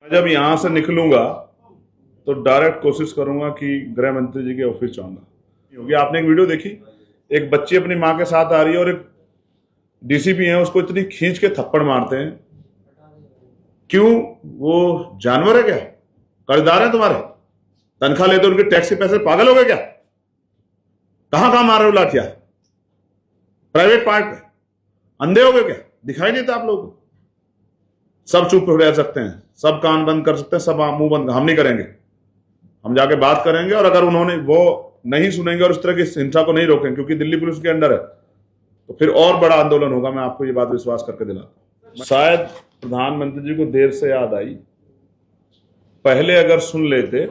जब यहाँ से निकलूंगा तो डायरेक्ट कोशिश करूंगा कि गृह मंत्री जी के ऑफिस जाऊंगा। क्योंकि आपने एक वीडियो देखी, एक बच्ची अपनी माँ के साथ आ रही है और एक डीसीपी है उसको इतनी खींच के थप्पड़ मारते हैं। क्यों? वो जानवर है क्या? कर्जदार है तुम्हारे? तनख्वाह लेते उनके टैक्स के पैसे? पागल हो गए क्या? कहां कहां मार रहे हो लाठियां? प्राइवेट पार्ट पे अंधे हो गए क्या? दिखाई नहीं देता आप लोगों को? सब चुप रह सकते हैं, सब कान बंद कर सकते हैं, सब मुंह बंद। हम नहीं करेंगे, हम जाके बात करेंगे। और अगर उन्होंने वो नहीं सुनेंगे और उस तरह की हिंसा को नहीं रोकेंगे, क्योंकि दिल्ली पुलिस के अंडर है, तो फिर और बड़ा आंदोलन होगा। मैं आपको ये बात विश्वास करके दिलाता हूं। शायद प्रधानमंत्री जी को देर से याद आई, पहले अगर सुन लेते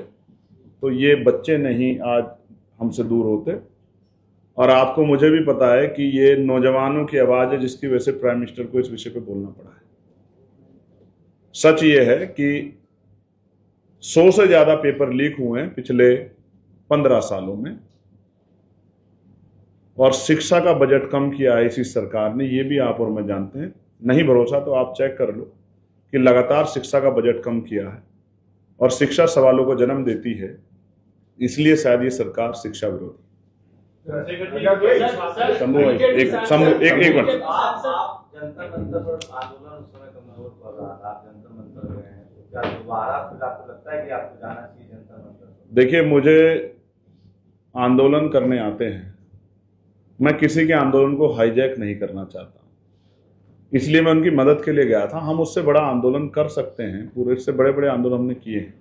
तो ये बच्चे नहीं आज हमसे दूर होते। और आपको, मुझे भी पता है कि ये नौजवानों की आवाज है जिसकी वजह से प्राइम मिनिस्टर को इस विषय पे बोलना पड़ा है। सच ये है कि 100 से ज्यादा पेपर लीक हुए हैं पिछले 15 सालों में, और शिक्षा का बजट कम किया है इसी सरकार ने, ये भी आप और मैं जानते हैं। नहीं भरोसा तो आप चेक कर लो कि लगातार शिक्षा का बजट कम किया है, और शिक्षा सवालों को जन्म देती है, इसलिए शायद ये सरकार शिक्षा विरोधी। शंभू एक मिनट। जंतर मंतर पर आंदोलन उस समय कमजोर पड़ रहा था, आप जंतर मंतर गए हैं, तो क्या दोबारा फिर आपको लगता है कि आपको जाना चाहिए जंतर मंतर? देखिए, मुझे आंदोलन करने आते हैं, मैं किसी के आंदोलन को हाईजैक नहीं करना चाहता, इसलिए मैं उनकी मदद के लिए गया था। हम उससे बड़ा आंदोलन कर सकते हैं, पूरे से बड़े बड़े आंदोलन हमने किए हैं।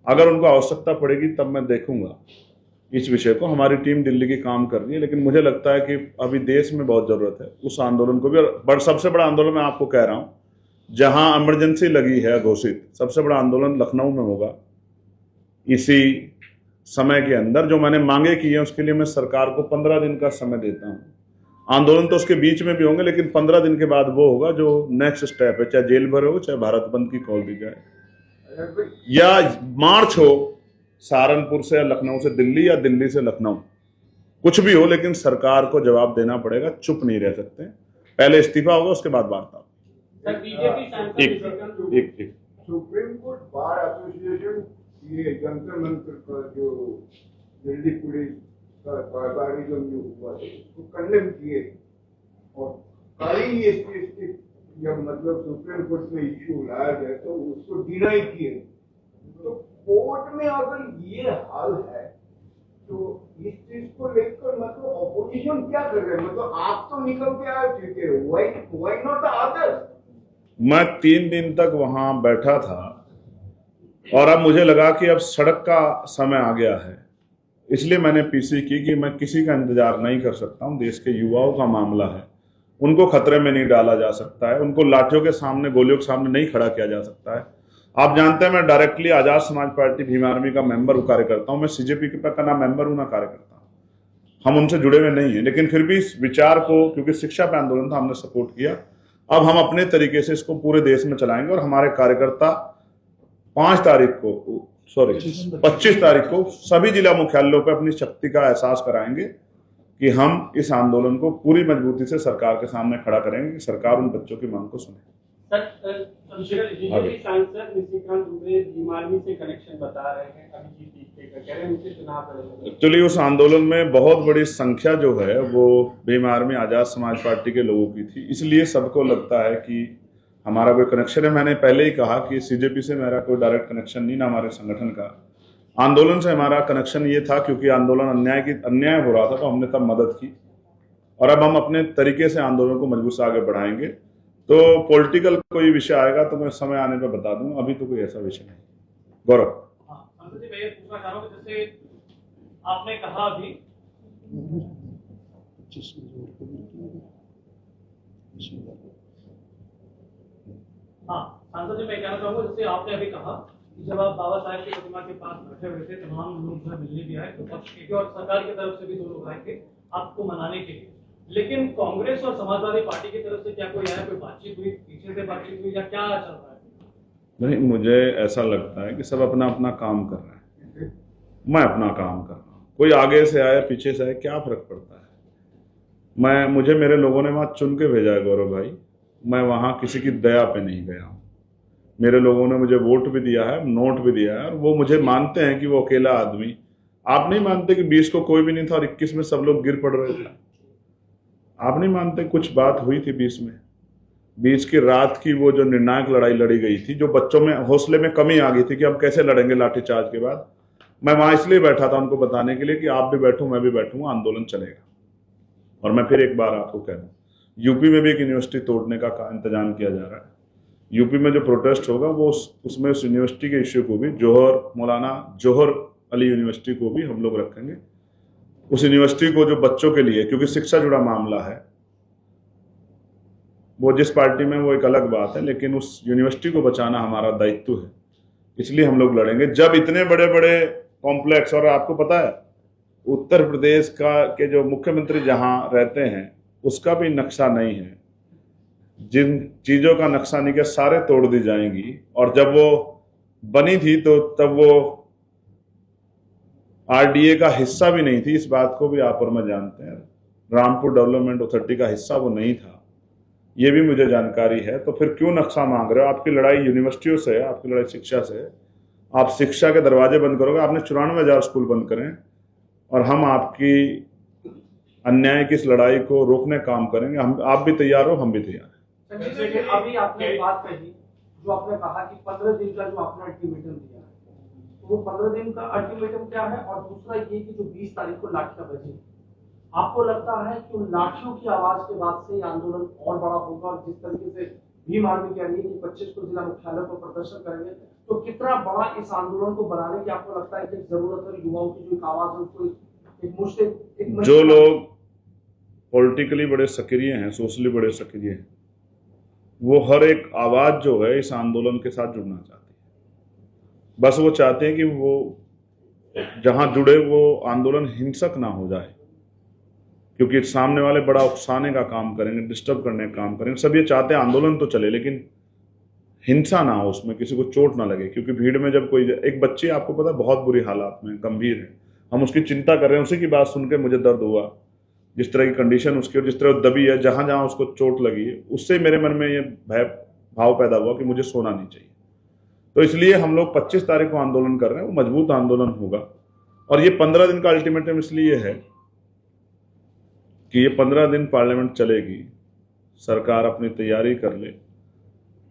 अगर उनको आवश्यकता पड़ेगी तब मैं देखूंगा इस विषय को। हमारी टीम दिल्ली की काम कर रही है, लेकिन मुझे लगता है कि अभी देश में बहुत जरूरत है उस आंदोलन को भी। और सबसे बड़ा आंदोलन मैं आपको कह रहा हूं, जहां इमरजेंसी लगी है घोषित, सबसे बड़ा आंदोलन लखनऊ में होगा इसी समय के अंदर। जो मैंने मांगे की है उसके लिए मैं सरकार को 15 दिन का समय देता हूं। आंदोलन तो उसके बीच में भी होंगे, लेकिन 15 दिन के बाद वो होगा जो नेक्स्ट स्टेप है, चाहे जेल भर हो, चाहे भारत बंद की कॉल दी जाए, या मार्च हो सहारनपुर से या लखनऊ से दिल्ली, या दिल्ली से लखनऊ, कुछ भी हो, लेकिन सरकार को जवाब देना पड़ेगा। चुप नहीं रह सकते। पहले इस्तीफा होगा, उसके बाद वार्ता। एक सुप्रीम कोर्ट बार एसोसिएशन ये जंतर मंतर का जो दिल्ली पुलिस का बारबारिज्म जो हुआ है उसको कंडेम किए, और कई इसके जब मतलब सुप्रीम कोर्ट में इश्यू लाया गया तो उसको डिनाई किए। तो कोर्ट में अगर ये हाल है तो इस चीज को लेकर मतलब ऑपोजिशन क्या कर रहे हैं? मतलब आप तो निकल के आ चुके हो, व्हाई नॉट द अदर्स? मैं 3 दिन तक वहां बैठा था, और अब मुझे लगा कि अब सड़क का समय आ गया है, इसलिए मैंने पीसी की कि मैं किसी का इंतजार नहीं कर सकता हूं। देश के युवाओं का मामला है, उनको खतरे में नहीं डाला जा सकता है, उनको लाठियों के सामने, गोलियों के सामने नहीं खड़ा किया जा सकता है। आप जानते हैं मैं directly Azad Samaj party Bhim army का मेंबर हूं, कार्यकर्ता हूं। मैं सीजेपी का ना मेंबर हूं ना कार्यकर्ता हूं, हम उनसे जुड़े हुए नहीं है, लेकिन फिर भी इस विचार को, क्योंकि शिक्षा पे आंदोलन था, हमने सपोर्ट किया। अब हम अपने तरीके से इसको पूरे देश में चलाएंगे, और हमारे कार्यकर्ता 25 तारीख को सभी जिला मुख्यालयों पर अपनी शक्ति का एहसास कराएंगे कि हम इस आंदोलन को पूरी मजबूती से सरकार के सामने खड़ा करेंगे कि सरकार उन बच्चों की मांग को सुने। एक्चुअली उस आंदोलन में बहुत बड़ी संख्या जो है वो भीम आर्मी आजाद समाज पार्टी के लोगों की थी, इसलिए सबको लगता है कि हमारा कोई कनेक्शन है। मैंने पहले ही कहा कि सीजेपी से मेरा कोई डायरेक्ट कनेक्शन नहीं, ना हमारे संगठन का। आंदोलन से हमारा कनेक्शन ये था क्योंकि आंदोलन अन्याय हो रहा था, तो हमने तब मदद की, और अब हम अपने तरीके से आंदोलन को मजबूत से आगे बढ़ाएंगे। तो पॉलिटिकल कोई विषय आएगा तो मैं समय आने पर बता दूंगा, अभी तो कोई ऐसा विषय नहीं। गौरव, जैसे आपने कहा अभी सांसद जी, मैं कहना चाहूंगा, जैसे आपने अभी कहा कि जब आप बाबा साहेब की प्रतिमा के पास बैठे हुए थे, तमाम लोग जो मिलने भी आए, तो पक्ष के और सरकार की तरफ से भी 2 लोग आए थे आपको मनाने के लिए, लेकिन कांग्रेस और समाजवादी पार्टी की तरफ से क्या कोई आया, कोई बातचीत हुई, पीछे से बातचीत हुई, या क्या चल रहा है? नहीं, मुझे ऐसा लगता है कि सब अपना अपना काम कर रहे हैं, मैं अपना काम कर रहा हूँ। कोई आगे से आए, पीछे से आए, क्या फर्क पड़ता है? मुझे मेरे लोगों ने वहां चुन के भेजा है गौरव भाई, मैं वहां किसी की दया पे नहीं गया हूं। मेरे लोगों ने मुझे वोट भी दिया है, नोट भी दिया है, और वो मुझे मानते हैं कि वो अकेला आदमी। आप नहीं मानते कि 20 को कोई भी नहीं था और 21 में सब लोग गिर पड़ रहे थे? आप नहीं मानते कुछ बात हुई थी 20 में? 20 की रात की वो जो निर्णायक लड़ाई लड़ी गई थी, जो बच्चों में हौसले में कमी आ गई थी कि अब कैसे लड़ेंगे लाठीचार्ज के बाद, मैं वहां इसलिए बैठा था उनको बताने के लिए कि आप भी बैठो, मैं भी बैठूंगा, आंदोलन चलेगा। और मैं फिर एक बार आपको कह दूं, यूपी में भी एक यूनिवर्सिटी तोड़ने का इंतजाम किया जा रहा है। यूपी में जो प्रोटेस्ट होगा वो उसमें उस यूनिवर्सिटी के इश्यू को भी, मौलाना जौहर अली यूनिवर्सिटी को भी हम लोग रखेंगे। उस यूनिवर्सिटी को जो बच्चों के लिए, क्योंकि शिक्षा जुड़ा मामला है, वो जिस पार्टी में वो एक अलग बात है, लेकिन उस यूनिवर्सिटी को बचाना हमारा दायित्व है, इसलिए हम लोग लड़ेंगे। जब इतने बड़े बड़े कॉम्प्लेक्स, और आपको पता है उत्तर प्रदेश के जो मुख्यमंत्री जहां रहते हैं उसका भी नक्शा नहीं है, जिन चीजों का नक्शा नहीं किया सारे तोड़ दी जाएंगी। और जब वो बनी थी तो तब वो आरडीए का हिस्सा भी नहीं थी, इस बात को भी आप और मैं जानते हैं। रामपुर डेवलपमेंट अथॉरिटी का हिस्सा वो नहीं था, ये भी मुझे जानकारी है। तो फिर क्यों नक्शा मांग रहे हो? आपकी लड़ाई यूनिवर्सिटियों से है, आपकी लड़ाई शिक्षा से है। आप शिक्षा के दरवाजे बंद करोगे, आपने 94,000 स्कूल बंद करें, और हम आपकी अन्याय की इस लड़ाई को रोकने काम करेंगे। आप भी तैयार हो, हम भी तैयार हैं। संजय जी, अभी आपने बात कही, जो आपने कहा कि 15 दिन का जो आपने अल्टीमेटम दिया है, तो वो 15 दिन का अल्टीमेटम क्या है? और दूसरा ये कि जो 20 तारीख को लाठियां बजी, आपको लगता है कि उन लाठियों की आवाज के बाद से ये आंदोलन और बड़ा होगा? और जिस तरीके से भीम आर्मी कह रही है कि 25 को जिला मुख्यालय पर प्रदर्शन करेंगे, तो कितना बड़ा इस आंदोलन को बनाने की आपको लगता है कि जरूरत है? युवाओं की जो एक आवाज है उसको एक मुश्किल, जो लोग पॉलिटिकली बड़े सक्रिय हैं, सोशली बड़े सक्रिय हैं, वो हर एक आवाज जो है इस आंदोलन के साथ जुड़ना चाहती है। बस वो चाहते हैं कि वो जहां जुड़े वो आंदोलन हिंसक ना हो जाए, क्योंकि सामने वाले बड़ा उकसाने का काम करेंगे, डिस्टर्ब करने का काम करेंगे। सब ये चाहते हैं आंदोलन तो चले, लेकिन हिंसा ना हो, उसमें किसी को चोट ना लगे। क्योंकि भीड़ में जब कोई एक बच्ची, आपको पता, बहुत बुरी हालात में, गंभीर है, हम उसकी चिंता कर रहे हैं, उसी की बात सुन के मुझे दर्द हुआ, जिस तरह की कंडीशन उसकी और जिस तरह दबी है, जहां जहां उसको चोट लगी है, उससे मेरे मन में ये भाव पैदा हुआ कि मुझे सोना नहीं चाहिए। तो इसलिए हम लोग 25 तारीख को आंदोलन कर रहे हैं, वो मजबूत आंदोलन होगा। और ये 15 दिन का अल्टीमेटम इसलिए है कि ये 15 दिन पार्लियामेंट चलेगी, सरकार अपनी तैयारी कर ले,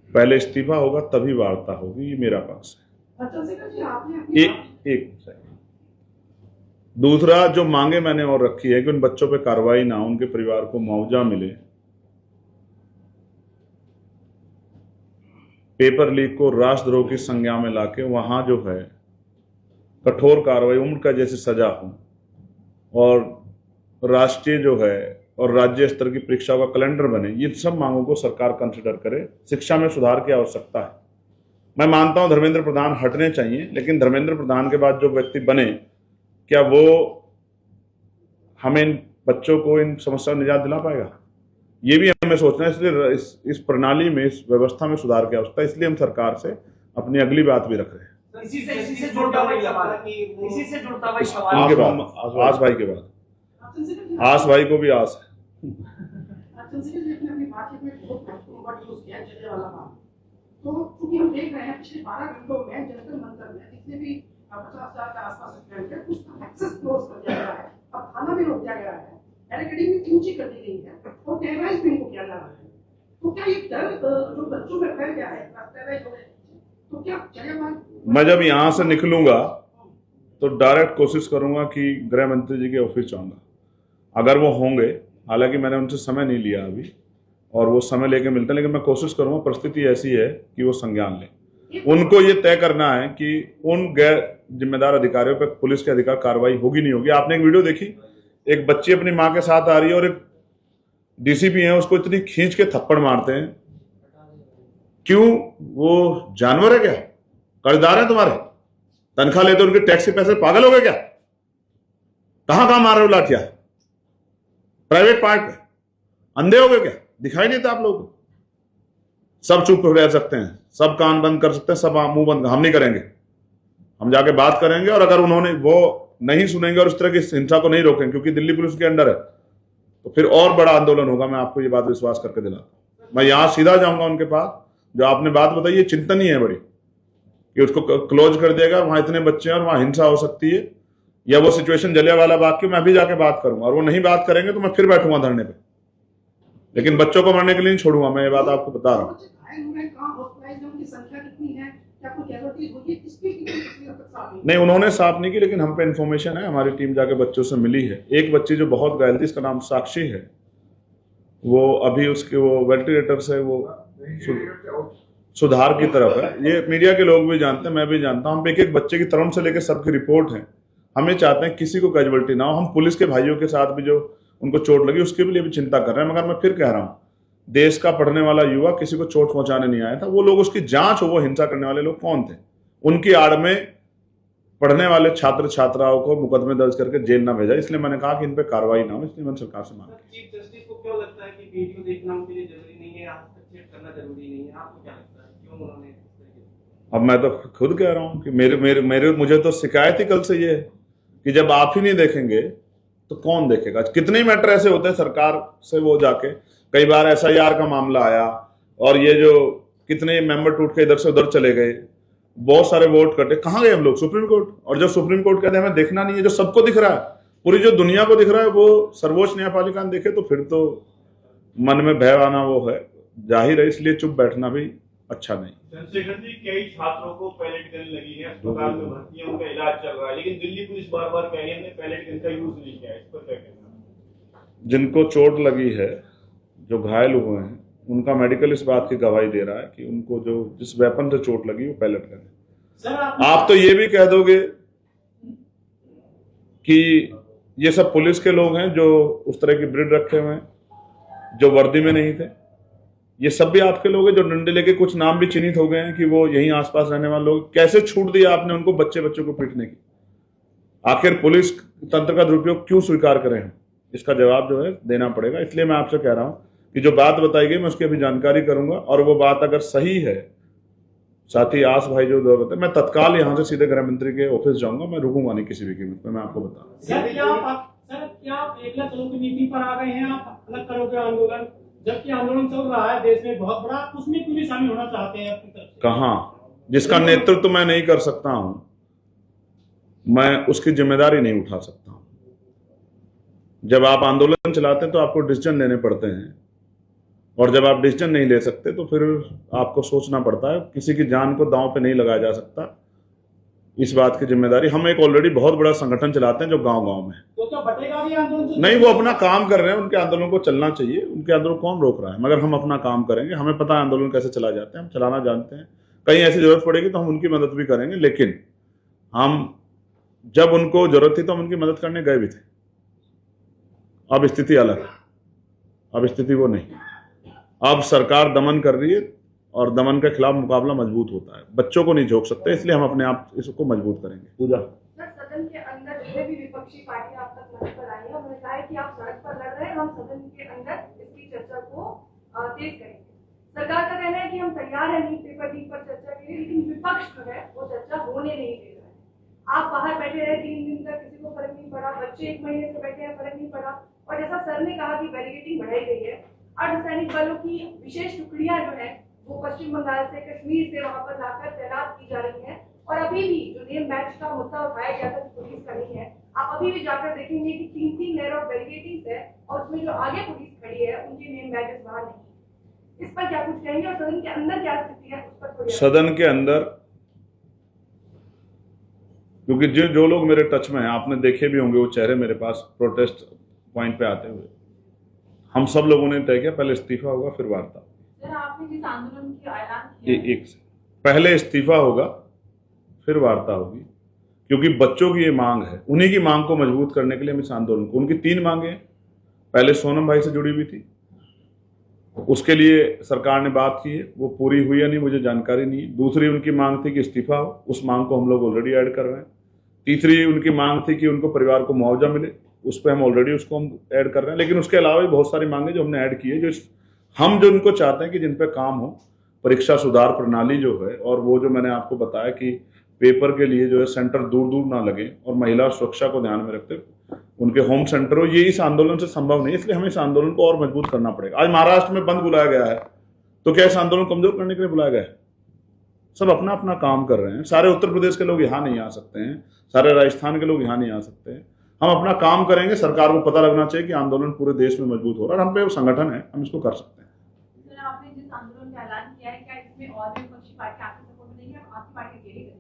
पहले इस्तीफा होगा तभी वार्ता होगी, ये मेरा पक्ष है। एक सेकंड। दूसरा जो मांगे मैंने और रखी है कि उन बच्चों पे कार्रवाई ना हो, उनके परिवार को मुआवजा मिले, पेपर लीक को राष्ट्रद्रोह की संज्ञा में लाके वहां जो है कठोर कार्रवाई, उम्र का जैसी सजा हो, और राष्ट्रीय जो है और राज्य स्तर की परीक्षाओं का कैलेंडर बने, ये सब मांगों को सरकार कंसिडर करे। शिक्षा में सुधार की आवश्यकता है। मैं मानता हूं धर्मेंद्र प्रधान हटने चाहिए, लेकिन धर्मेंद्र प्रधान के बाद जो व्यक्ति बने, क्या वो हमें इन बच्चों को इन समस्याओं से निजात दिला पाएगा? ये भी हमें सोचना है। इसलिए इस प्रणाली में, इस व्यवस्था में सुधार की आवश्यकता है। इसलिए हम सरकार से अपनी अगली बात भी रख रहे हैं। इसी से जुड़ता हुआ सवाल उनके बाद आस भाई के बाद आस भाई को भी आस है। तो चूंकि हम देख रहे हैं पिछले 12 घंटों में जंतर मंतर में जितने भी 50,000 के आसपास स्टूडेंट है, उसका एक्सेस क्लोज कर दिया गया है, अब खाना भी रोक दिया गया है, बैरिकेडिंग भी ऊंची कर दी गई है और टेरराइज भी इनको किया जा रहा है। तो क्या ये डर जो बच्चों में फैल गया है, टेरराइज हो गए, तो क्या चलेगा? मैं जब यहाँ से निकलूंगा तो डायरेक्ट कोशिश करूंगा कि गृह मंत्री जी के ऑफिस जाऊंगा, अगर वो होंगे। हालांकि मैंने उनसे समय नहीं लिया अभी, और वो समय लेके मिलते हैं, लेकिन मैं कोशिश करूंगा। परिस्थिति ऐसी है कि वो संज्ञान लें। उनको ये तय करना है कि उन गैर जिम्मेदार अधिकारियों पर पुलिस के अधिकार कार्रवाई होगी नहीं होगी। आपने एक वीडियो देखी, एक बच्ची अपनी माँ के साथ आ रही है और एक डीसीपी है उसको इतनी खींच के थप्पड़ मारते हैं। क्यों? वो जानवर है क्या? कर्जदार है तुम्हारे? तनख्वाह लेते उनके टैक्स के पैसे? पागल हो गए क्या? कहां मार रहे हो लाठियां? प्राइवेट पार्ट पे अंधे हो गए क्या? दिखाई नहीं देता आप लोगों को? सब चुप रह सकते हैं, सब कान बंद कर सकते हैं, सब मुंह बंद। हम नहीं करेंगे, हम जाके बात करेंगे। और अगर उन्होंने वो नहीं सुनेंगे और इस तरह की हिंसा को नहीं रोकेंगे, क्योंकि दिल्ली पुलिस के अंडर है, तो फिर और बड़ा आंदोलन होगा। मैं आपको ये बात विश्वास करके दिलाता हूं। मैं यहां सीधा जाऊंगा उनके पास, जो आपने बात बताई ये चिंतनीय है बड़ी, कि उसको क्लोज कर देगा, वहां इतने बच्चे हैं और वहां हिंसा हो सकती है, या वो सिचुएशन जलियांवाला बाग की मैं भी जाके बात करूंगा, और वो नहीं बात करेंगे तो मैं फिर बैठूंगा धरने पे, लेकिन बच्चों को मरने के लिए नहीं छोड़ूंगा। मैं ये बात आपको बता रहा हूँ। बच्चे घायल हुए हैं, कहाँ हॉस्पिटलाइज्ड हैं, उनकी संख्या कितनी है, क्या कोई कैजुअल्टीज हुई है, इसकी कितनी अब तक साफ नहीं। नहीं, उन्होंने साफ नहीं की, लेकिन हम पे इन्फॉर्मेशन है, हमारी टीम जाके बच्चों से मिली है। एक बच्ची जो बहुत घायल थी, इसका नाम साक्षी है, वो अभी उसके वो वेंटिलेटर से वो सुधार की तरफ है। ये मीडिया के लोग भी जानते हैं, मैं भी जानता हूँ। हम एक एक बच्चे की तरुण से लेकर सबकी रिपोर्ट है। हमें चाहते हैं किसी को कैजुअल्टी ना हो। हम पुलिस के भाइयों के साथ भी जो उनको चोट लगी उसके लिए भी चिंता कर रहे हैं, मगर मैं फिर कह रहा हूँ, देश का पढ़ने वाला युवा किसी को चोट पहुंचाने नहीं आया था। वो लोग, उसकी जांच हो, वो हिंसा करने वाले लोग कौन थे, उनकी आड़ में पढ़ने वाले छात्र छात्राओं को मुकदमे दर्ज करके जेल ना भेजा। इसलिए मैंने कहा कि इन पे कार्रवाई ना हो, इसलिए मैंने सरकार से मांगा। चीफ जस्टिस को क्यों लगता है कि वीडियो देखना उनके लिए जरूरी नहीं है, हस्तक्षेप करना जरूरी नहीं है? आपको क्या लगता है क्यों उन्होंने इस तरीके? अब मैं तो खुद कह रहा हूं कि मेरे मुझे तो शिकायत ही कल से ये है कि जब आप ही नहीं देखेंगे तो कौन देखेगा। कितने ही मैटर ऐसे होते हैं सरकार से वो जाके, कई बार SIR का मामला आया और ये जो कितने मेंबर टूट के इधर से उधर चले गए, बहुत सारे वोट कटे, कहाँ गए हम लोग? Supreme court. और जब सुप्रीम कोर्ट कहते हैं हमें देखना नहीं है, जो सबको दिख रहा है, पूरी जो दुनिया को दिख रहा है, वो सर्वोच्च न्यायपालिका ने देखे, तो फिर तो मन में भय आना वो है जाहिर है। इसलिए चुप बैठना भी अच्छा नहीं। चंद्रशेखर जी, कई छात्रों को पैलेट गन लगी है, अस्पताल में भर्ती है, उनका इलाज चल रहा है, लेकिन दिल्ली पुलिस बार बार कह रही है हमने पैलेट गन का यूज नहीं किया। इस पर क्या कहना? जिनको चोट लगी है, जो घायल हुए हैं, उनका मेडिकल इस बात की गवाही दे रहा है कि उनको जो जिस वेपन से चोट लगी वो पैलेट गन है। सर आप तो ये भी कह दोगे कि ये सब पुलिस के लोग हैं जो उस तरह की ब्रिड रखे हुए हैं, जो वर्दी में नहीं थे। ये सब भी आपके लोग हैं जो डंडे लेके, कुछ नाम भी चिन्हित हो गए हैं कि वो यहीं आसपास रहने वाले लोग। कैसे छूट दिया आपने उनको बच्चों को पीटने की? आखिर पुलिस तंत्र का दुरुपयोग क्यों स्वीकार करें हम? इसका जवाब जो है देना पड़ेगा। इसलिए मैं आपसे कह रहा हूं कि जो बात बताई गई मैं उसकी अभी जानकारी करूंगा, और वो बात अगर सही है, साथी आस भाई जो बताए, मैं तत्काल यहां से सीधे गृह मंत्री के ऑफिस जाऊंगा। मैं रुकूंगा नहीं किसी भी कीमत पे, मैं आपको बता रहा हूं। सर क्या आप एकला चलो की नीति पर आ गए हैं? आप अलग करोगे आंदोलन, जबकि आंदोलन चल रहा है देश में बहुत बड़ा, उसमें क्यों नहीं शामिल होना चाहते हैं अपनी तरफ से? कहाँ? जिसका नेतृत्व मैं नहीं कर सकता हूं, मैं उसकी जिम्मेदारी नहीं उठा सकता हूं। जब आप आंदोलन चलाते हैं तो आपको डिसीजन लेने पड़ते हैं, और जब आप डिसीजन नहीं ले सकते तो फिर आपको सोचना पड़ता है। किसी की जान को दांव पे नहीं लगाया जा सकता, इस बात की जिम्मेदारी। हम एक ऑलरेडी बहुत बड़ा संगठन चलाते हैं जो गांव-गांव में है। तो क्या बटेगा भी आंदोलन? नहीं, वो अपना काम कर रहे हैं, उनके आंदोलन को चलना चाहिए, उनके आंदोलन कौन रोक रहा है? मगर हम अपना काम करेंगे, हमें पता है आंदोलन कैसे चला जाते हैं, हम चलाना जानते हैं। कहीं ऐसी जरूरत पड़ेगी तो हम उनकी मदद भी करेंगे, लेकिन हम जब उनको जरूरत थी तो हम उनकी मदद करने गए भी थे। अब स्थिति अलग है, अब स्थिति वो नहीं। अब सरकार दमन कर रही है और दमन के खिलाफ मुकाबला मजबूत होता है। बच्चों को नहीं झोंक सकते, इसलिए हम अपने आप इसको मजबूत करेंगे। पूजा सर, सदन के अंदर जितने भी विपक्षी पार्टियां आप तक मंच पर आई है, उन्होंने कहा है कि आप सड़क पर लड़ रहे हैं, हम सदन के अंदर इसकी चर्चा को तेज करेंगे। सरकार का कहना है कि हम तैयार हैं नीट पेपर लीक पर चर्चा के लिए, लेकिन विपक्ष जो है वो चर्चा होने नहीं दे रहा है। आप बाहर बैठे रहे 3 दिन तक, किसी को फर्क नहीं पड़ा, बच्चे 1 महीने से बैठे हैं, फर्क नहीं पड़ा। और जैसा सर ने कहा कि बैरिकेडिंग बढ़ाई गई है, अर्धसैनिक बलों की विशेष टुकड़ियां जो है वो पश्चिम बंगाल से, कश्मीर से वहां पर लाकर तैनात की जा रही है। और अभी भी जो नेम बैच का मुद्दा उठाया गया था कि पुलिस का नहीं है, आप अभी भी जाकर देखेंगे कि 3 लेयर ऑफ बैरिकेडिंग है, और उसमें जो आगे पुलिस खड़ी है उनके नेम बैचेस वहां नहीं। इस पर क्या कुछ कहेंगे, और सदन के अंदर क्या स्थिति है उस पर थोड़ी? सदन के अंदर, क्योंकि जो लोग मेरे टच में हैं, आपने देखे भी होंगे वो चेहरे मेरे पास प्रोटेस्ट पॉइंट पे आते हुए, हम सब लोगों ने तय किया पहले इस्तीफा होगा फिर वार्ता। सर, आपने जिस आंदोलन की ऐलान किया, एक से पहले इस्तीफा होगा फिर वार्ता होगी, क्योंकि बच्चों की ये मांग है। उन्हीं की मांग को मजबूत करने के लिए हम इस आंदोलन को, उनकी 3 मांगे हैं। पहले सोनम भाई से जुड़ी हुई थी, उसके लिए सरकार ने बात की है, वो पूरी हुई या नहीं मुझे जानकारी नहीं है। दूसरी उनकी मांग थी कि इस्तीफा हो, उस मांग को हम लोग ऑलरेडी ऐड कर रहे हैं। तीसरी उनकी मांग थी कि उनको परिवार को मुआवजा मिले, उस पर हम ऑलरेडी उसको हम ऐड कर रहे हैं। लेकिन उसके अलावा भी बहुत सारी मांगे जो हमने ऐड की है, जो हम जो उनको चाहते हैं कि जिन पे काम हो। परीक्षा सुधार प्रणाली जो है, और वो जो मैंने आपको बताया कि पेपर के लिए जो है सेंटर दूर दूर ना लगे, और महिला सुरक्षा को ध्यान में रखते उनके होम सेंटर हो, ये इस आंदोलन से संभव नहीं। इसलिए हमें इस आंदोलन को और मजबूत करना पड़ेगा। आज महाराष्ट्र में बंद बुलाया गया है, तो क्या इस आंदोलन को कमजोर करने के लिए बुलाया गया है? सब अपना अपना काम कर रहे हैं। सारे उत्तर प्रदेश के लोग यहाँ नहीं आ सकते हैं, सारे राजस्थान के लोग यहाँ नहीं आ सकते हैं। हम अपना काम करेंगे, सरकार को पता लगना चाहिए कि आंदोलन पूरे देश में मजबूत हो रहा है और हम पे वो संगठन है, हम इसको कर सकते हैं। सर, आपने जिस आंदोलन का ऐलान किया है, क्या इसमें और भी विपक्षी पार्टी आपके सपोर्ट में नहीं है? आपकी पार्टी अकेली करेगी?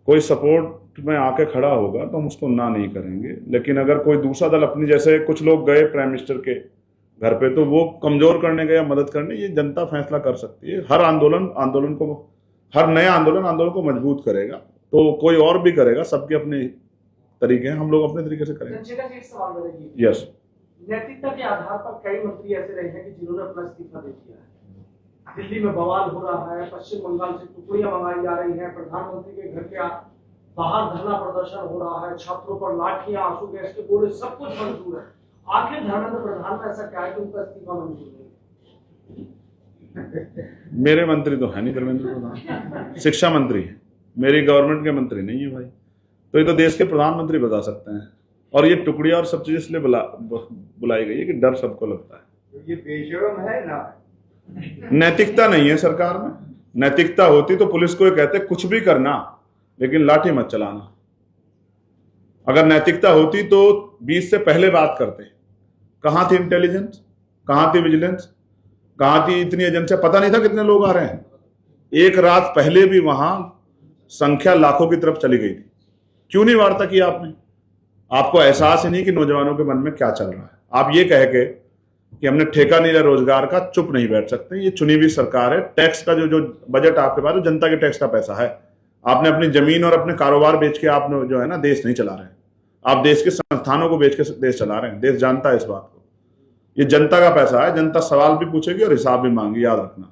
कोई सपोर्ट में आके खड़ा होगा तो हम उसको ना नहीं करेंगे, लेकिन अगर कोई दूसरा दल अपनी, जैसे कुछ लोग गए प्राइम मिनिस्टर के घर पे, तो वो कमजोर करने गए या मदद करने, ये जनता फैसला कर सकती है। हर आंदोलन को, हर नया आंदोलन को मजबूत करेगा, तो कोई और भी करेगा, सबके अपने तरीके हैं, हम लोग अपने तरीके से करेंगे। चंद्रशेखर जी, एक सवाल मेरा ये, यस, नैतिकता के आधार पर कई मंत्री ऐसे रहे हैं कि जिन्होंने अपना इस्तीफा दे दिया है। दिल्ली में बवाल हो रहा है, पश्चिम बंगाल से टुकड़ियां मंगाई जा रही हैं, प्रधानमंत्री के घर के बाहर धरना प्रदर्शन हो रहा है, छात्रों पर लाठियां, आंसू गैस के गोले, सब कुछ मंजूर है। आखिर धर्मेंद्र प्रधान में ऐसा क्या है कि उनका इस्तीफा मंजूर नहीं? मेरे मंत्री तो है नहीं धर्मेंद्र प्रधान, शिक्षा मंत्री है, मेरी गवर्नमेंट के मंत्री नहीं है भाई। तो ये तो देश के प्रधानमंत्री बता सकते हैं। और ये टुकड़ियां और सब चीजें इसलिए बुलाई गई है कि डर सबको लगता है। तो ये बेशरम है ना? नैतिकता नहीं है सरकार में। नैतिकता होती तो पुलिस को ये कहते कुछ भी करना लेकिन लाठी मत चलाना। अगर नैतिकता होती तो 20 से पहले बात करते। कहां थी इंटेलिजेंस, कहां थी विजिलेंस, कहां थी इतनी एजेंसियां? पता नहीं था कितने लोग आ रहे हैं। एक रात पहले भी वहां संख्या लाखों की तरफ चली गई थी। क्यों नहीं वार्ता किया आपने? आपको एहसास ही नहीं कि नौजवानों के मन में क्या चल रहा है। आप ये कह के कि हमने ठेका नहीं लिया रोजगार का, चुप नहीं बैठ सकते। ये चुनी हुई सरकार है। टैक्स का जो बजट आपके पास है, जनता के टैक्स का पैसा है। आपने अपनी जमीन और अपने कारोबार बेच के आप जो है ना देश नहीं चला रहे हैं। आप देश के संस्थानों को बेच के देश चला रहे हैं। देश जानता है इस बात को। ये जनता का पैसा है। जनता सवाल भी पूछेगी और हिसाब भी मांगी, याद रखना।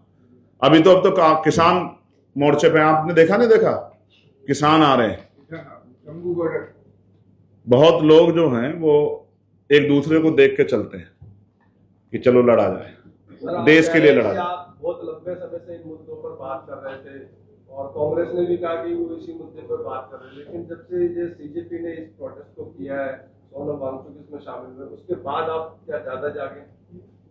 अब तो किसान मोर्चे पे आपने देखा नहीं देखा, किसान आ रहे हैं। बहुत लोग जो हैं वो एक दूसरे को देख के चलते हैं कि चलो लड़ा जाए, देश के लिए लड़ा जाए। आप बहुत लंबे समय से इन मुद्दों पर बात कर रहे थे और कांग्रेस ने भी कहा कि वो इसी मुद्दे पर बात कर रहे हैं, लेकिन जब से ये सीजेपी ने इस प्रोटेस्ट को किया है, सोनम वांगचुक इसमें शामिल हुए, उसके बाद आप क्या ज्यादा जागे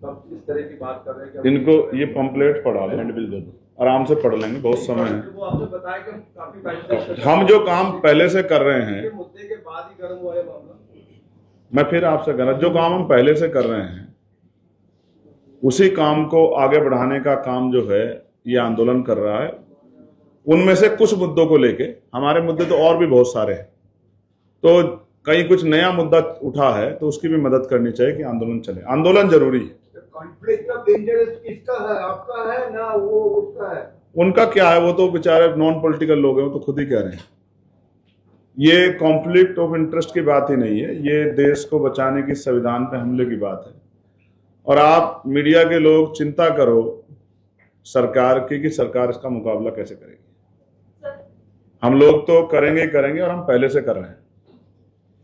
अब इस तरह की बात कर रहे हैं? इनको ये पंपलेट पढ़ा दो, हैंडबिल दे दो, आराम से पढ़ लेंगे, बहुत समय है। वो आपने बताया कि काफी टाइम से हम जो काम पहले से कर रहे हैं, मुद्दे के बाद ही गर्म हुआ है मामला। मैं फिर आपसे कह रहा, जो काम हम पहले से कर रहे हैं उसी काम को आगे बढ़ाने का काम जो है ये आंदोलन कर रहा है। उनमें से कुछ मुद्दों को लेके, हमारे मुद्दे तो और भी बहुत सारे हैं, तो कहीं कुछ नया मुद्दा उठा है तो उसकी भी मदद करनी चाहिए कि आंदोलन चले। आंदोलन जरूरी है। कॉन्फ्लिक्ट ऑफ इंटरेस्ट किसका है? आपका है ना वो उसका है? उनका क्या है? वो तो बेचारे नॉन पॉलिटिकल लोग हैं, वो तो खुद ही कह रहे हैं। ये कॉन्फ्लिक्ट ऑफ इंटरेस्ट की बात ही नहीं है, ये देश को बचाने की, संविधान पे हमले की बात है। और आप मीडिया के लोग चिंता करो सरकार की कि सरकार इसका मुकाबला कैसे करेगी। हम लोग तो करेंगे और हम पहले से कर रहे हैं।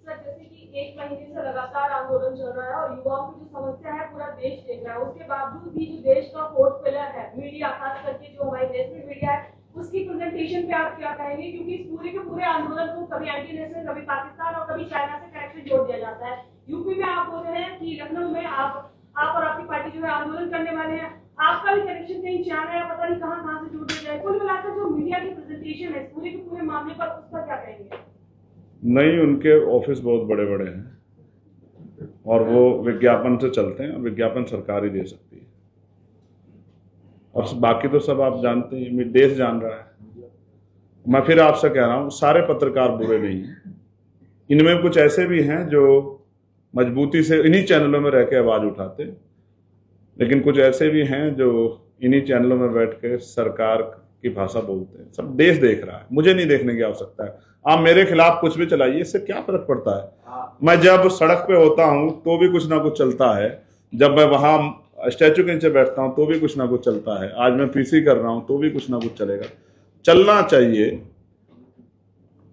सर, जैसे कि 1 महीने से लगातार आंदोलन चल रहा है और युवाओं की जो समस्या है पूरा देश देख रहा है, उसके बावजूद भी जो देश का फोर्थ पिलर है मीडिया, खास करके जो हमारे देश में मीडिया है, उसकी प्रेजेंटेशन पे आप क्या कहेंगे? क्योंकि इस पूरे के पूरे आंदोलन को कभी एंटी नेशनल, कभी पाकिस्तान और कभी चाइना से कनेक्शन जोड़ दिया जाता है। यूपी में आप बोल रहे हैं कि लखनऊ में आप और आपकी पार्टी जो है आंदोलन करने वाले हैं, आपका भी कनेक्शन कहीं चाइना या पता नहीं कहां से जोड़ दिया जाए। कुल मिलाकर जो मीडिया की प्रेजेंटेशन है पूरे के पूरे मामले पर, उस पर क्या कहेंगे? नहीं, उनके ऑफिस बहुत बड़े बड़े हैं और वो विज्ञापन से चलते हैं, और विज्ञापन सरकार ही दे सकती है। और बाकी तो सब आप जानते हैं, देश जान रहा है। मैं फिर आपसे कह रहा हूं, सारे पत्रकार बुरे नहीं हैं। इनमें कुछ ऐसे भी हैं जो मजबूती से इन्हीं चैनलों में रह के आवाज उठाते, लेकिन कुछ ऐसे भी हैं जो इन्हीं चैनलों में बैठ के सरकार की भाषा बोलते हैं। सब देश देख रहा है, मुझे नहीं देखने की आवश्यकता है। आप मेरे खिलाफ कुछ भी चलाइए, इससे क्या फर्क पड़ता है? मैं जब सड़क पे होता हूं तो भी कुछ ना कुछ चलता है, जब मैं वहां स्टैचू के नीचे बैठता हूं तो भी कुछ ना कुछ चलता है, आज मैं पीसी कर रहा हूं तो भी कुछ ना कुछ चलेगा। चलना चाहिए,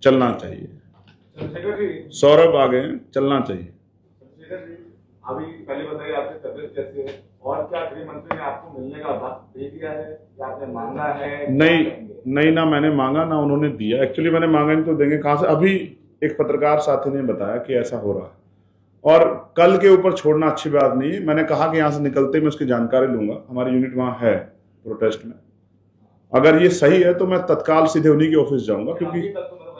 चलना चाहिए। सौरभ आ गए, चलना चाहिए। अभी पहले बताइए आपकी तबियत कैसी है और क्या गृह मंत्री ने आपको मिलने का वक्त दे दिया है या आपने मांगा है? नहीं ना, मैंने मांगा ना उन्होंने दिया। एक्चुअली मैंने मांगा नहीं तो देंगे कहां से? अभी एक पत्रकार साथी ने बताया कि ऐसा हो रहा है और कल के ऊपर छोड़ना अच्छी बात नहीं है। मैंने कहा कि यहाँ से निकलते मैं उसकी जानकारी लूंगा, हमारी यूनिट वहाँ है, प्रोटेस्ट में। अगर ये सही है तो मैं तत्काल सीधे उन्हीं के ऑफिस जाऊंगा, क्योंकि अभी तक तो मतलब